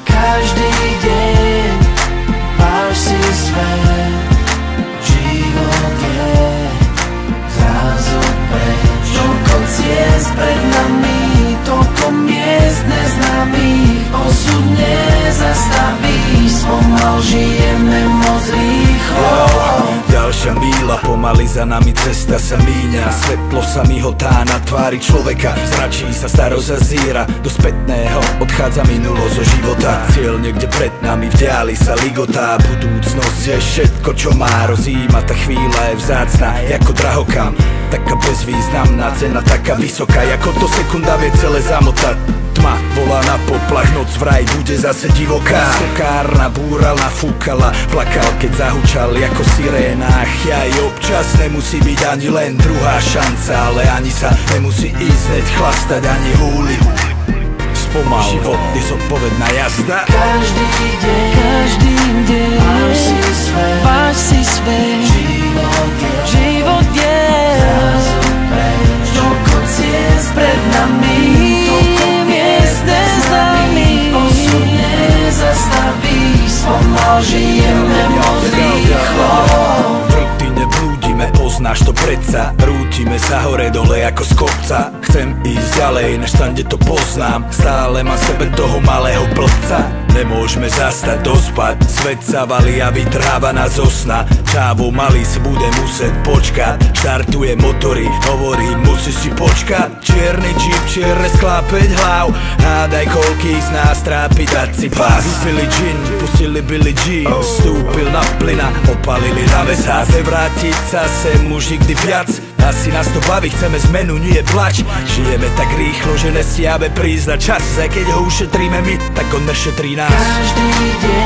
Každý deň máš si svet, život je zrazu preč. Toľko ciest pred nami, toľko miest neznámych, osud nezastaví, spomal žijeme moc rýchlo. Ďalšia míľa, pomaly za nami cesta sa míňa, svetlo sa mihotá na tvári človeka, zračí sa, starosť zazíra, do spätného odchádza minulosť zo života. Cieľ niekde pred nami, v diali sa ligotá, budúcnosť je všetko, čo má, rozjíma, tá chvíľa je vzácna, ako drahokam, taká bezvýznamná cena, taká vysoká, ako to sekunda vie celé zamotať. Tma volá na poplach, noc vraj bude zase divoká. Skokárna búrala, fúkala, plakal, keď zahučal ako siréna. Aj občas nemusí byť ani len druhá šanca, ale ani sa nemusí ísť hneď chlastať, ani húliť. Spomal, život je zodpovedná jazda. Každý deň máš si svet, život je zrazu preč. Toľko ciest pred nami, toľko miest neznámych, osud nezastaví, spomal žijeme moc rýchlo. Poznáš to predsa, rútime sa hore dole ako z kopca. Chcem ísť ďalej, než tam, kde to poznám, stále mám sebe toho malého blbca. Nemôžeme zastať, dospať, svet sa valí a vytráva nás zo sna. Čávo malý si bude musieť počkať, štartuje motory, hovorí musíš si počkať. Čierny džíp, čierne sklá 5 hlav, hádaj koľký z nás trápi dať si pás. Vypili džin, pustili Billie Jean, vstúpil na plyna, opalili na vesás. Nevrátiť sa sem už nikdy viac, asi nás to baví, chceme zmenu, nie plač. Žijeme tak rýchlo, že nestiame prísť na čas, a keď ho ušetríme my, tak on nešetrí nás. Každý deň